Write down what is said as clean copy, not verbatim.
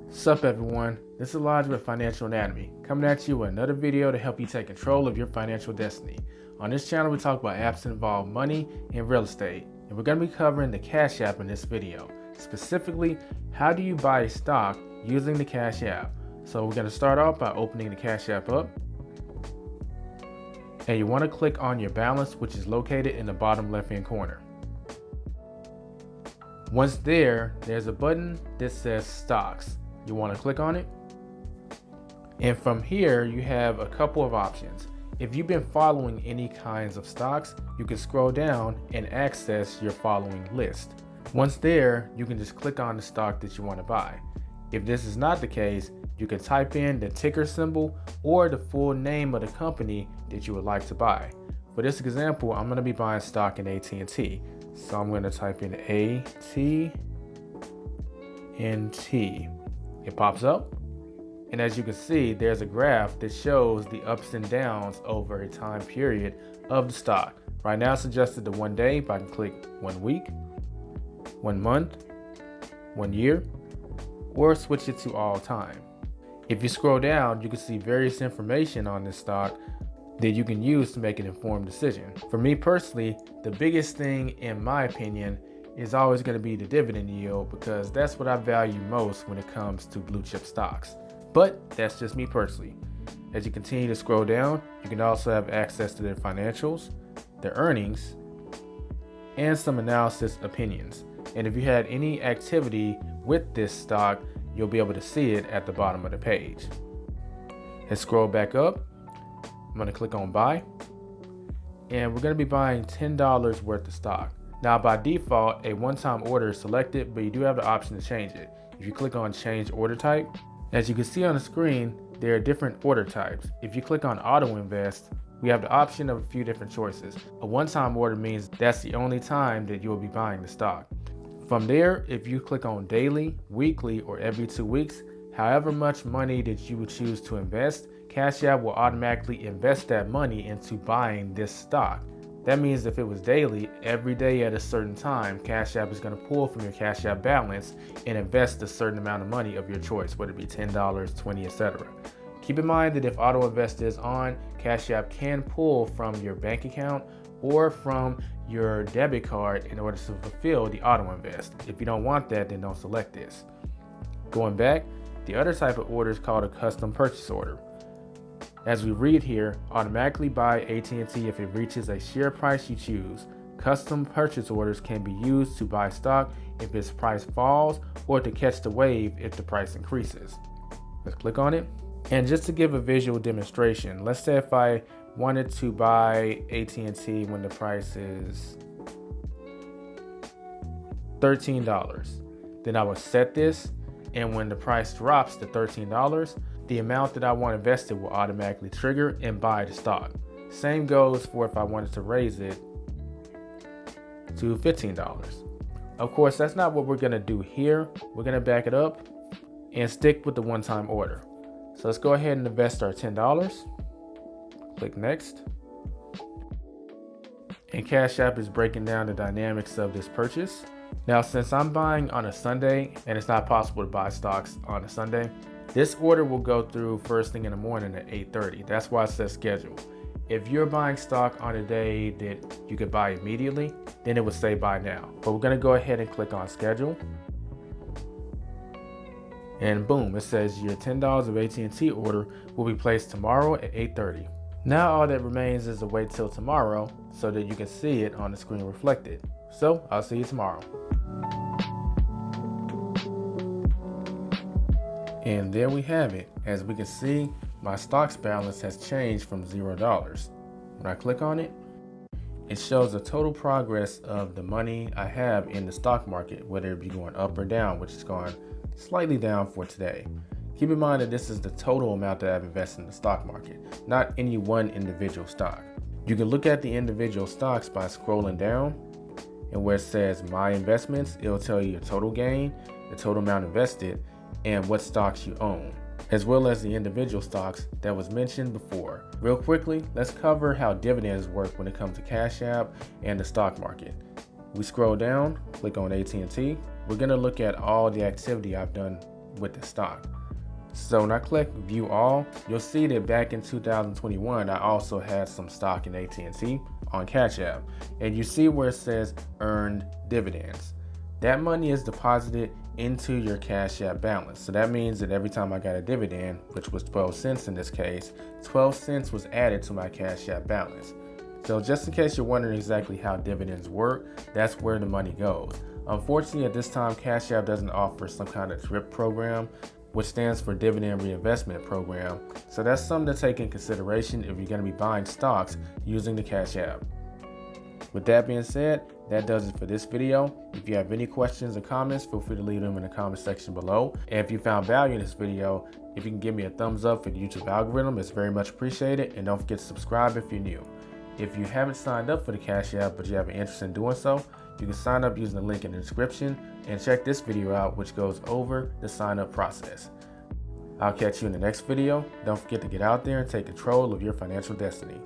Sup everyone, this is Elijah with Financial Anatomy, coming at you with another video to help you take control of your financial destiny. On this channel we talk about apps that involve money and real estate, and we're going to be covering the Cash App in this video. Specifically, how do you buy stock using the Cash App? So we're going to start off by opening the Cash App up. And you want to click on your balance, which is located in the bottom left hand corner. Once there's a button that says Stocks. You want to click on it. And from here, you have a couple of options. If you've been following any kinds of stocks, you can scroll down and access your following list. Once there, you can just click on the stock that you want to buy. If this is not the case, you can type in the ticker symbol or the full name of the company that you would like to buy. For this example, I'm going to be buying stock in AT&T. So I'm going to type in AT&T. It pops up, and as you can see, there's a graph that shows the ups and downs over a time period of the stock. Right now it's suggested to 1 day, but I can click 1 week, 1 month, 1 year, or switch it to all time. If you scroll down, you can see various information on this stock that you can use to make an informed decision. For me personally, the biggest thing in my opinion is always going to be the dividend yield, because that's what I value most when it comes to blue chip stocks. But that's just me personally. As you continue to scroll down, you can also have access to their financials, their earnings, and some analysis opinions. And if you had any activity with this stock, you'll be able to see it at the bottom of the page. Let's scroll back up. I'm going to click on buy, and we're going to be buying $10 worth of stock. Now by default, a one-time order is selected, but you do have the option to change it. If you click on change order type, as you can see on the screen, there are different order types. If you click on auto invest, we have the option of a few different choices. A one-time order means that's the only time that you will be buying the stock. From there, if you click on daily, weekly, or every 2 weeks, however much money that you would choose to invest, Cash App will automatically invest that money into buying this stock. That means if it was daily, every day at a certain time, Cash App is going to pull from your Cash App balance and invest a certain amount of money of your choice, whether it be $10, $20, etc. Keep in mind that if auto invest is on, Cash App can pull from your bank account or from your debit card in order to fulfill the auto invest. If you don't want that, then don't select this. Going back, the other type of order is called a custom purchase order. As we read here, automatically buy AT&T if it reaches a share price you choose. Custom purchase orders can be used to buy stock if its price falls or to catch the wave if the price increases. Let's click on it. And just to give a visual demonstration, let's say if I wanted to buy AT&T when the price is $13, then I would set this, and when the price drops to $13, the amount that I want invested will automatically trigger and buy the stock. Same goes for if I wanted to raise it to $15. Of course, that's not what we're gonna do here. We're gonna back it up and stick with the one-time order. So let's go ahead and invest our $10. Click next. And Cash App is breaking down the dynamics of this purchase. Now, since I'm buying on a Sunday and it's not possible to buy stocks on a Sunday, this order will go through first thing in the morning at 8:30. That's why it says schedule. If you're buying stock on a day that you could buy immediately, then it would say buy now. But we're gonna go ahead and click on schedule. And boom, it says your $10 of AT&T order will be placed tomorrow at 8:30. Now all that remains is to wait till tomorrow so that you can see it on the screen reflected. So I'll see you tomorrow. And there we have it. As we can see, my stocks balance has changed from $0. When I click on it, it shows the total progress of the money I have in the stock market, whether it be going up or down, which is going slightly down for today. Keep in mind that this is the total amount that I've invested in the stock market, not any one individual stock. You can look at the individual stocks by scrolling down, and where it says my investments, it'll tell you your total gain, the total amount invested, and what stocks you own, as well as the individual stocks that was mentioned before. Real quickly, let's cover how dividends work when it comes to Cash App and the stock market. We scroll down, click on AT&T. We're gonna look at all the activity I've done with the stock. So when I click view all, you'll see that back in 2021, I also had some stock in AT&T on Cash App. And you see where it says earned dividends. That money is deposited into your Cash App balance. So that means that every time I got a dividend, which was 12 cents in this case, 12 cents was added to my Cash App balance. So just in case you're wondering exactly how dividends work, that's where the money goes. Unfortunately, at this time, Cash App doesn't offer some kind of DRIP program, which stands for Dividend Reinvestment Program. So that's something to take in consideration if you're going to be buying stocks using the Cash App. With that being said, that does it for this video. If you have any questions or comments, feel free to leave them in the comment section below. And if you found value in this video, if you can give me a thumbs up for the YouTube algorithm, it's very much appreciated. And don't forget to subscribe if you're new. If you haven't signed up for the Cash App, but you have an interest in doing so, you can sign up using the link in the description and check this video out, which goes over the sign up process. I'll catch you in the next video. Don't forget to get out there and take control of your financial destiny.